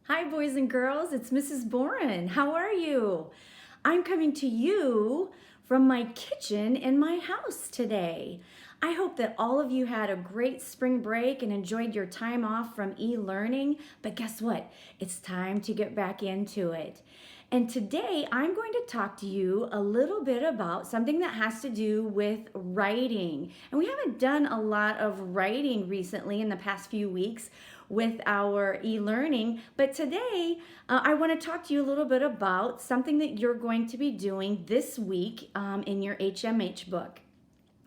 Hi, boys and girls. It's Mrs. Boren. How are you? I'm coming to you from my kitchen in my house today. I hope that all of you had a great spring break and enjoyed your time off from e-learning. But guess what? It's time to get back into it. And today I'm going to talk to you a little bit about something that has to do with writing. And we haven't done a lot of writing recently in the past few weeks with our e-learning, but today I want to talk to you a little bit about something that you're going to be doing this week in your HMH book.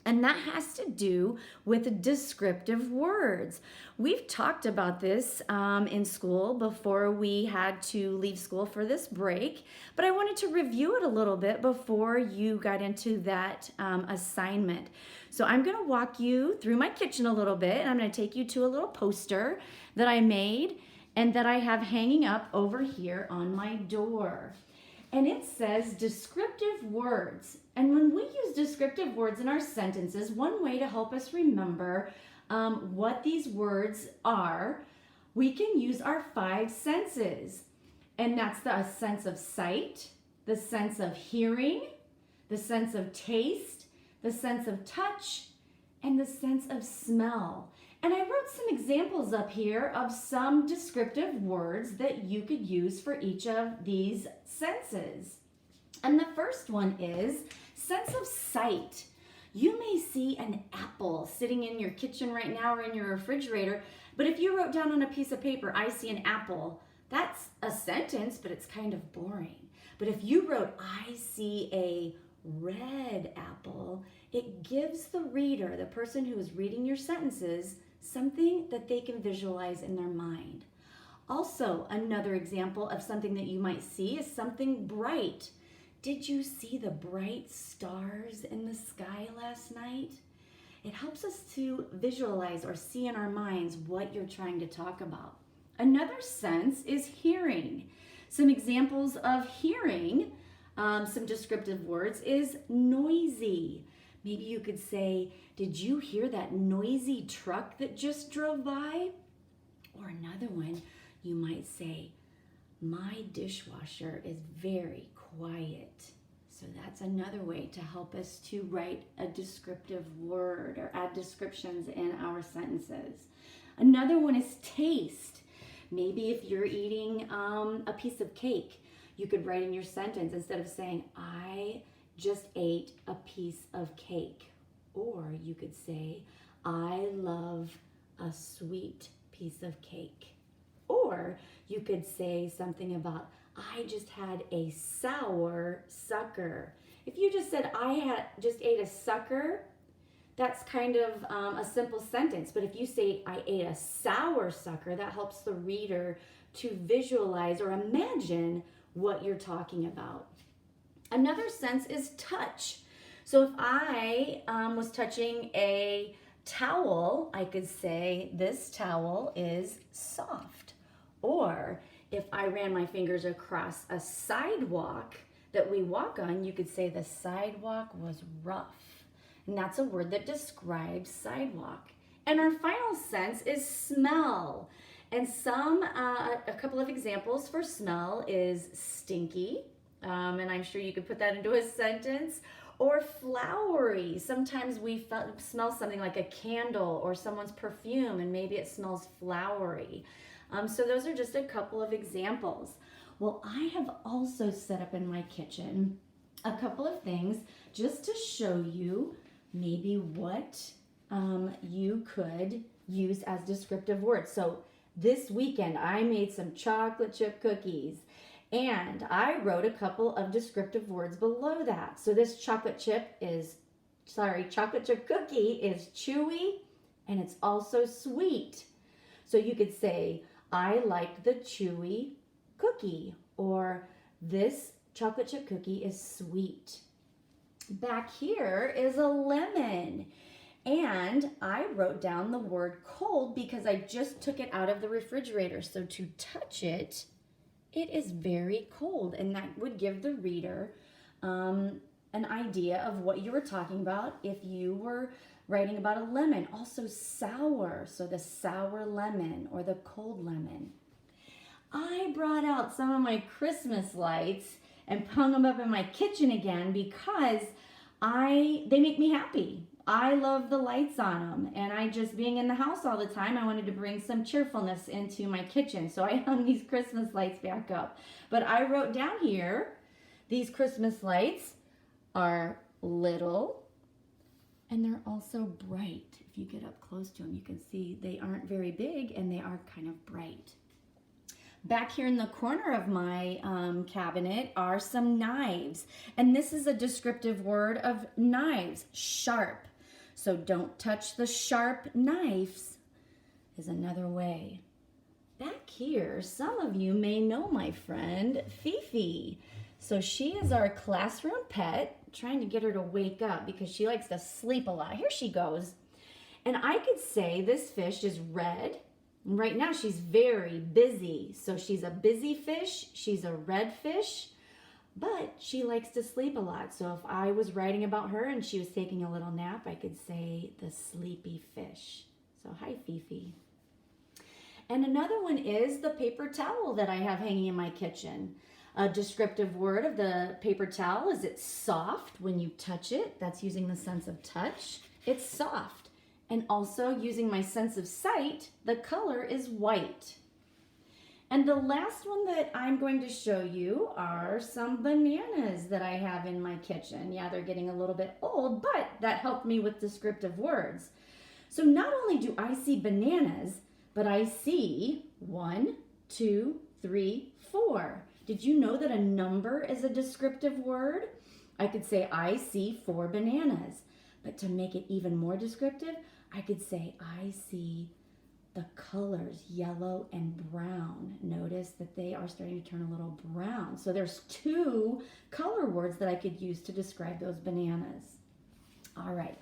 And that has to do with descriptive words. We've talked about this in school before we had to leave school for this break, but I wanted to review it a little bit before you got into that assignment. So I'm going to walk you through my kitchen a little bit, and I'm going to take you to a little poster that I made and that I have hanging up over here on my door. And it says descriptive words. And when we use descriptive words in our sentences, one way to help us remember what these words are, we can use our five senses. And that's the sense of sight, the sense of hearing, the sense of taste, the sense of touch, and the sense of smell. And I wrote some examples up here of some descriptive words that you could use for each of these senses. And the first one is sense of sight. You may see an apple sitting in your kitchen right now or in your refrigerator, but if you wrote down on a piece of paper, I see an apple, that's a sentence, but it's kind of boring. But if you wrote, I see a red apple, it gives the reader, the person who is reading your sentences, something that they can visualize in their mind. Also, another example of something that you might see is something bright. Did you see the bright stars in the sky last night? It helps us to visualize or see in our minds what you're trying to talk about. Another sense is hearing. Some examples of hearing, some descriptive words, is noisy. Maybe you could say, did you hear that noisy truck that just drove by? Or another one, you might say, my dishwasher is very quiet. So that's another way to help us to write a descriptive word or add descriptions in our sentences. Another one is taste. Maybe if you're eating a piece of cake, you could write in your sentence, instead of saying, I just ate a piece of cake. Or you could say, I love a sweet piece of cake. Or you could say something about, I just had a sour sucker. If you just said, just ate a sucker, that's kind of a simple sentence. But if you say, I ate a sour sucker, that helps the reader to visualize or imagine what you're talking about. Another sense is touch. So if I was touching a towel, I could say this towel is soft. Or if I ran my fingers across a sidewalk that we walk on, you could say the sidewalk was rough. And that's a word that describes sidewalk. And our final sense is smell. And a couple of examples for smell is stinky. And I'm sure you could put that into a sentence. Or flowery. Sometimes we smell something like a candle or someone's perfume, and maybe it smells flowery. So those are just a couple of examples. Well, I have also set up in my kitchen a couple of things just to show you maybe what you could use as descriptive words. So this weekend I made some chocolate chip cookies, and I wrote a couple of descriptive words below that. So this chocolate chip cookie is chewy, and it's also sweet. So you could say, I liked the chewy cookie, or this chocolate chip cookie is sweet. Back here is a lemon, and I wrote down the word cold because I just took it out of the refrigerator. So to touch it, it is very cold, and that would give the reader an idea of what you were talking about if you were writing about a lemon. Also sour, so the sour lemon or the cold lemon. I brought out some of my Christmas lights and hung them up in my kitchen again because they make me happy. I love the lights on them, and I just being in the house all the time, I wanted to bring some cheerfulness into my kitchen. So I hung these Christmas lights back up. But I wrote down here, these Christmas lights are little and they're also bright. If you get up close to them, you can see they aren't very big and they are kind of bright. Back here in the corner of my cabinet are some knives. And this is a descriptive word of knives, sharp. So don't touch the sharp knives is another way. Back here, some of you may know my friend Fifi. So she is our classroom pet, trying to get her to wake up because she likes to sleep a lot. Here she goes. And I could say this fish is red. Right now she's very busy. So she's a busy fish, she's a red fish, but she likes to sleep a lot. So if I was writing about her and she was taking a little nap, I could say the sleepy fish. So hi, Fifi. And another one is the paper towel that I have hanging in my kitchen. A descriptive word of the paper towel is it's soft when you touch it. That's using the sense of touch. It's soft. And also using my sense of sight, the color is white. And the last one that I'm going to show you are some bananas that I have in my kitchen. Yeah, they're getting a little bit old, but that helped me with descriptive words. So not only do I see bananas, but I see 1, 2, 3, 4. Did you know that a number is a descriptive word? I could say I see 4 bananas. But to make it even more descriptive, I could say I see the colors yellow and brown. Notice that they are starting to turn a little brown. So there's 2 color words that I could use to describe those bananas. All right,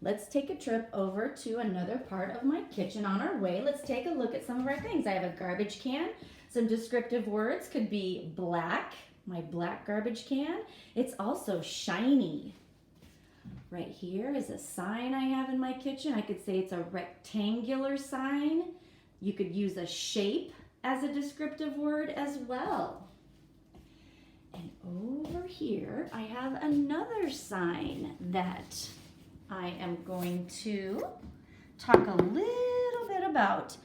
let's take a trip over to another part of my kitchen. On our way, let's take a look at some of our things. I have a garbage can. Some descriptive words could be black, my black garbage can. It's also shiny. Right here is a sign I have in my kitchen. I could say it's a rectangular sign. You could use a shape as a descriptive word as well. And over here, I have another sign that I am going to talk a little bit about.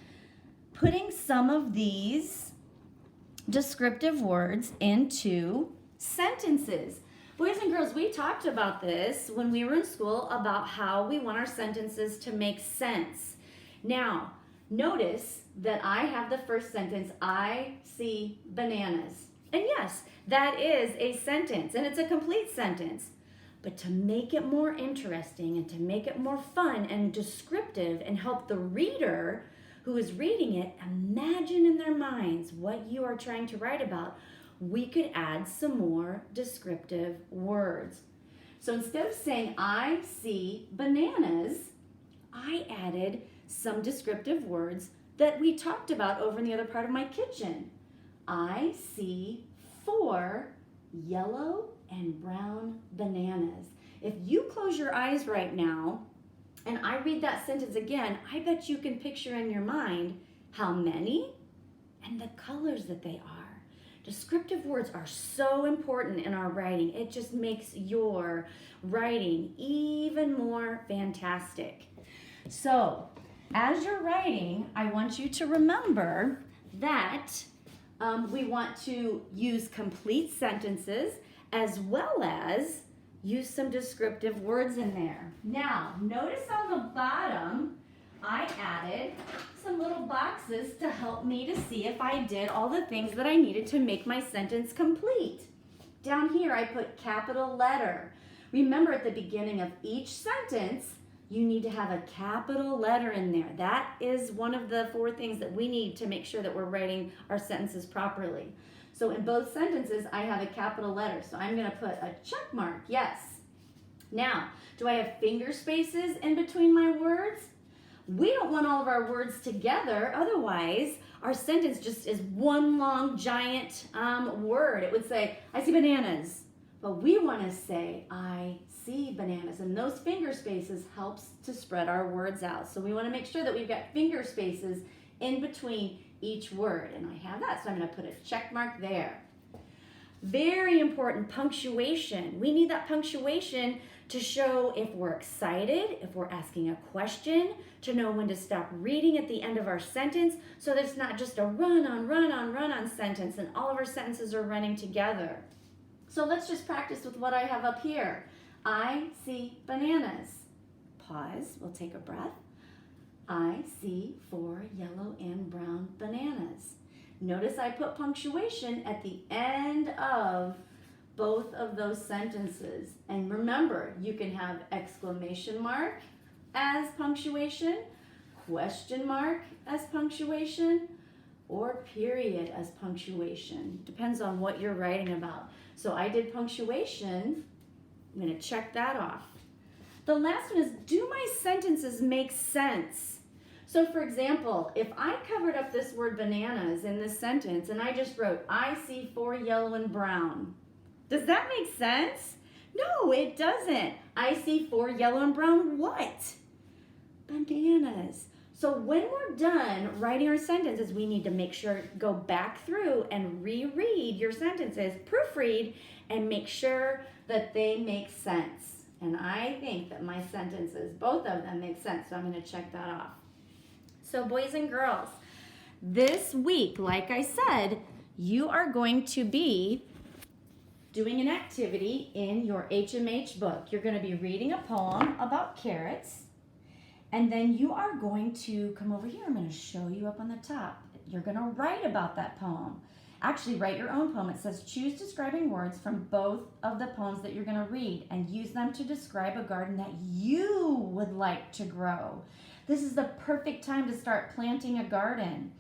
Putting some of these descriptive words into sentences. Boys and girls, we talked about this when we were in school about how we want our sentences to make sense. Now, notice that I have the first sentence, I see bananas. And yes, that is a sentence, and it's a complete sentence. But to make it more interesting and to make it more fun and descriptive and help the reader who is reading it imagine in their minds what you are trying to write about, we could add some more descriptive words. So instead of saying, I see bananas, I added some descriptive words that we talked about over in the other part of my kitchen. I see 4 yellow and brown bananas. If you close your eyes right now and I read that sentence again, I bet you can picture in your mind how many and the colors that they are. Descriptive words are so important in our writing. It just makes your writing even more fantastic. So, as you're writing, I want you to remember that we want to use complete sentences as well as use some descriptive words in there. Now, notice on the bottom, I added some little boxes to help me to see if I did all the things that I needed to make my sentence complete. Down here, I put capital letter. Remember, at the beginning of each sentence, you need to have a capital letter in there. That is one of the 4 things that we need to make sure that we're writing our sentences properly. So in both sentences, I have a capital letter. So I'm going to put a check mark, yes. Now, do I have finger spaces in between my words? We don't want all of our words together, otherwise our sentence just is one long giant word. It would say, I see bananas, but we want to say, I see bananas, and those finger spaces helps to spread our words out. So we want to make sure that we've got finger spaces in between each word. And I have that, so I'm going to put a check mark there. Very important, punctuation. We need that punctuation to show if we're excited, if we're asking a question, to know when to stop reading at the end of our sentence so that it's not just a run on sentence and all of our sentences are running together. So let's just practice with what I have up here. I see bananas. Pause, we'll take a breath. I see 4 yellow and brown bananas. Notice I put punctuation at the end of both of those sentences. And remember, you can have exclamation mark as punctuation, question mark as punctuation, or period as punctuation. Depends on what you're writing about. So I did punctuation. I'm going to check that off. The last one is, do my sentences make sense? So for example, if I covered up this word bananas in this sentence and I just wrote, I see 4 yellow and brown. Does that make sense? No, it doesn't. I see 4 yellow and brown what? Bananas. So when we're done writing our sentences, we need to make sure, go back through and reread your sentences, proofread, and make sure that they make sense. And I think that my sentences, both of them, make sense, so I'm going to check that off. So boys and girls, this week, like I said, you are going to be doing an activity in your HMH book. You're going to be reading a poem about carrots, and then you are going to come over here. I'm going to show you up on the top. You're going to write about that poem. Actually, write your own poem. It says, choose describing words from both of the poems that you're going to read and use them to describe a garden that you would like to grow. This is the perfect time to start planting a garden.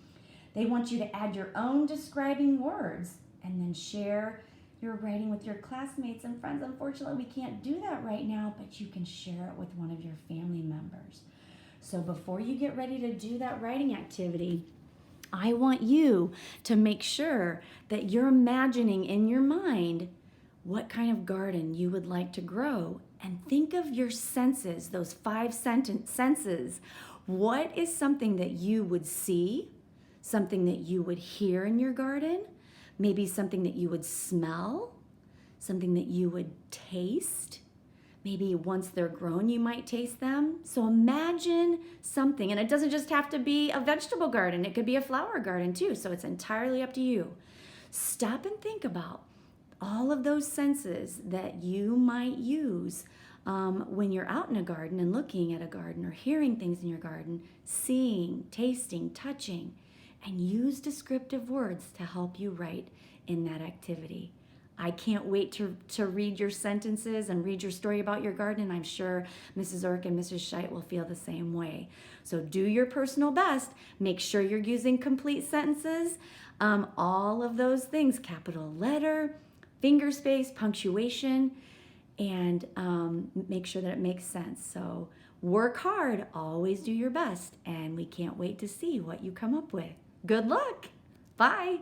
They want you to add your own describing words and then share your writing with your classmates and friends. Unfortunately, we can't do that right now, but you can share it with one of your family members. So before you get ready to do that writing activity, I want you to make sure that you're imagining in your mind what kind of garden you would like to grow. And think of your senses, those 5 senses. What is something that you would see, something that you would hear in your garden, maybe something that you would smell, something that you would taste. Maybe once they're grown, you might taste them. So imagine something, and it doesn't just have to be a vegetable garden. It could be a flower garden too, so it's entirely up to you. Stop and think about all of those senses that you might use when you're out in a garden and looking at a garden or hearing things in your garden, seeing, tasting, touching, and use descriptive words to help you write in that activity. I can't wait to read your sentences and read your story about your garden. I'm sure Mrs. Ork and Mrs. Scheidt will feel the same way. So do your personal best. Make sure you're using complete sentences. All of those things, capital letter, finger space, punctuation, and make sure that it makes sense. So work hard, always do your best, and we can't wait to see what you come up with. Good luck. Bye.